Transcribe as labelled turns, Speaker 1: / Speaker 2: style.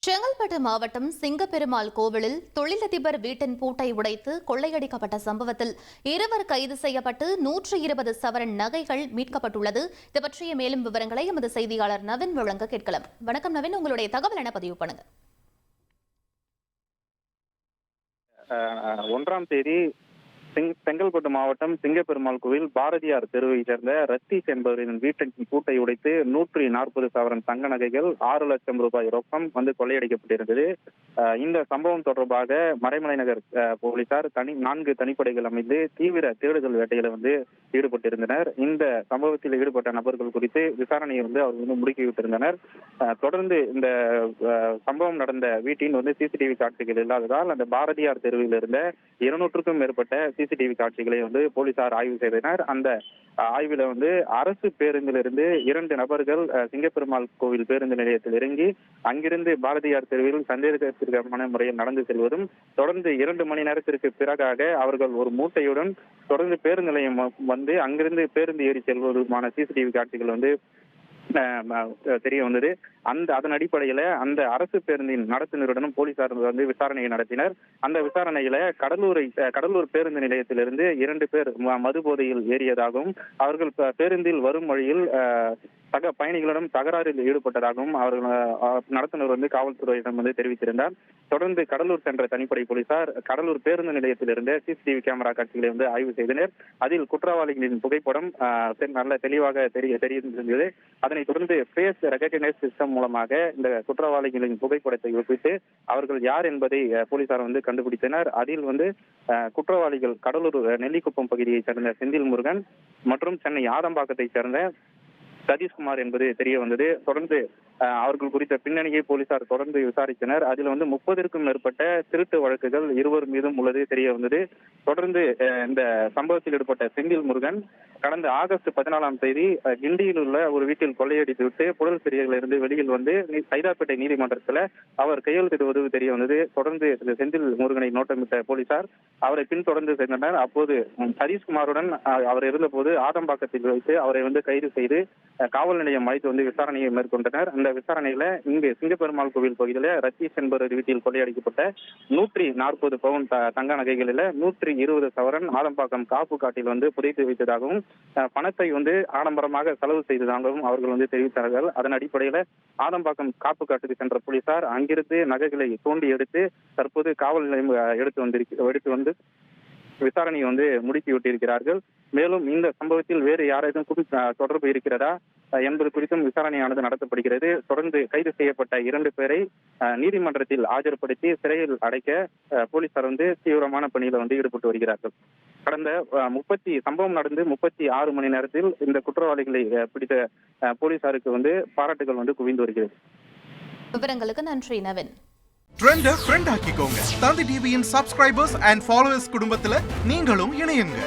Speaker 1: செங்கல்பட்டு மாவட்டம் சிங்கப்பெருமாள் கோவிலில் தொழிலதிபர் வீட்டின் பூட்டை உடைத்து கொள்ளையடிக்கப்பட்ட சம்பவத்தில் இருவர் கைது செய்யப்பட்டு 120 சவரன் நகைகள் மீட்கப்பட்டுள்ளது. இது பற்றிய மேலும் விவரங்களை எமது செய்தியாளர் நவீன் வழங்க கேட்கலாம். வணக்கம் நவீன், உங்களுடைய தகவல் என பதிவு பண்ணுங்க.
Speaker 2: 1ஆம் தேதி செங்கல்பட்டு மாவட்டம் சிங்கப்பெருமாள் கோவில் பாரதியார் தெருவை சேர்ந்த ரத்தீஷ் என்பவரின் வீட்டின் பூட்டை உடைத்து 140 சவரன் தங்க நகைகள் 6 லட்சம் ரூபாய் ரொக்கம் கொள்ளையடிக்கப்பட்டிருந்தது. இந்த சம்பவம் தொடர்பாக மறைமலை நகர் போலீசார் 4 தனிப்படைகள் அமைந்து தீவிர தேடுதல் வேட்டையில ஈடுபட்டிருந்தனர். இந்த சம்பவத்தில் ஈடுபட்ட நபர்கள் குறித்து விசாரணையை அவர்கள் முடுக்கிவிட்டிருந்தனர். தொடர்ந்து இந்த சம்பவம் நடந்த வீட்டின் சிசிடிவி காட்சிகள் இல்லாததால் அந்த பாரதியார் தெருவில் இருந்த 200க்கும் மேற்பட்ட சிசிடிவி காட்சிகளை போலீசார் ஆய்வு செய்தனர். அந்த ஆய்வில் அரசு பேருந்திலிருந்து 2 நபர்கள் சிங்கப்பெருமாள் கோவில் பேருந்து நிலையத்தில் இறங்கி அங்கிருந்து பாரதியார் தெருவில் சந்தேகத்திற்கான முறையில் நடந்து செல்வதும், தொடர்ந்து 2 மணி நேரத்திற்கு பிறகாக அவர்கள் ஒரு மூட்டையுடன் தொடர்ந்து பேருந்து நிலையம் அங்கிருந்து பேருந்து ஏறி செல்வதுமான சிசிடிவி காட்சிகள் தெரிய வந்தது. அதன் அடிப்படையில அந்த அரசு பேருந்தின் நடத்துனருடனும் போலீசார் விசாரணையை நடத்தினர். அந்த விசாரணையில கடலூர் பேருந்து நிலையத்திலிருந்து 2 பேர் மது போதையில் ஏறியதாகவும் அவர்கள் பேருந்தில் வரும் வழியில் சக பயணிகளிடம் தகராறில் ஈடுபட்டதாகவும் அவர்கள் நடத்துனர் காவல்துறையிடம் தெரிவித்திருந்தார். தொடர்ந்து கடலூர் சென்ற தனிப்படை போலீசார் கடலூர் பேருந்து நிலையத்தில் இருந்த சிசிடிவி கேமரா காட்சிகளை ஆய்வு செய்தனர். அதில் குற்றவாளிகளின் புகைப்படம் நல்ல தெளிவாக தெரிந்திருந்தது. அதனைத் தொடர்ந்து ஃபேஸ் ரெகக்னைஸ் சிஸ்டம் மூலமாக இந்த குற்றவாளிகளின் புகைப்படத்தை ஒப்பிட்டு அவர்கள் யார் என்பதை போலீசார் கண்டுபிடித்தனர். அதில் குற்றவாளிகள் கடலூர் நெல்லிக்குப்பம் பகுதியைச் சேர்ந்த செந்தில் முருகன் மற்றும் சென்னை ஆதம்பாக்கத்தை சேர்ந்த சதீஷ்குமார் என்பது தெரிய வந்தது. தொடர்ந்து அவர்கள் குறித்த பின்னணியை போலீசார் தொடர்ந்து விசாரித்தனர். அதில் 30க்கும் மேற்பட்ட திருட்டு வழக்குகள் இருவர் மீதும் உள்ளது தெரிய வந்தது. தொடர்ந்து இந்த சம்பவத்தில் ஈடுபட்ட செந்தில் முருகன் கடந்த ஆகஸ்ட் 14ஆம் தேதி கிண்டியில் உள்ள ஒரு வீட்டில் கொள்ளையடித்துவிட்டு புழல் சிறையிலிருந்து வெளியில் சைதாப்பேட்டை நீதிமன்றத்தில் அவர் கையெழுத்திடுவது தெரிய வந்தது. தொடர்ந்து செந்தில் முருகனை நோட்டமிட்ட போலீசார் அவரை பின்தொடர்ந்து சென்றனர். அப்போது சதீஷ்குமாருடன் அவர் இருந்தபோது ஆதம்பாக்கத்தில் வைத்து அவரை கைது செய்து காவல் நிலையம் அழைத்து விசாரணையை மேற்கொண்டனர். அந்த விசாரணையில இங்கு சிங்கப்பெருமாள் கோவில் பகுதியில ரத்தீஷ் என்பவர் வீட்டில் கொள்ளையடிக்கப்பட்ட 140 பவுன் தங்க நகைகளில் 120 சவரன் ஆதம்பாக்கம் காப்பு காட்டில் புதைத்து வைத்ததாகவும் பணத்தை ஆடம்பரமாக செலவு செய்ததாகவும் அவர்கள் தெரிவித்தார்கள். அதன் அடிப்படையில ஆதம்பாக்கம் காப்பு காட்டுக்கு சென்ற போலீசார் அங்கிருந்து நகைகளை தோண்டி எடுத்து தற்போது காவல் நிலையம் எடுத்து வந்து விசாரணையை முடுக்கிவிட்டிருக்கிறார்கள். மேலும் இந்த சம்பவத்தில் வேறு யாரேதும் தொடர்பு இருக்கிறதா என்பது குறித்தும் விசாரணையானது நடத்தப்படுகிறது. தொடர்ந்து கைது செய்யப்பட்ட 2 பேரை நீதிமன்றத்தில் ஆஜர்படுத்தி சிறையில் அடைக்க போலீசார் தீவிரமான பணியில ஈடுபட்டு வருகிறார்கள். கடந்த சம்பவம் நடந்து 36 மணி நேரத்தில் இந்த குற்றவாளிகளை பிடித்த போலீசாருக்கு பாராட்டுகள் குவிந்து வருகிறது.
Speaker 1: விவரங்களுக்கு நன்றி நவீன்.
Speaker 3: ட்ரெண்ட ஃப்ரெண்ட் ஆக்கிக்கோங்க. தந்தி டிவியின் சப்ஸ்கிரைபர்ஸ் அண்ட் ஃபாலோவர்ஸ் குடும்பத்துல நீங்களும் இணையுங்க.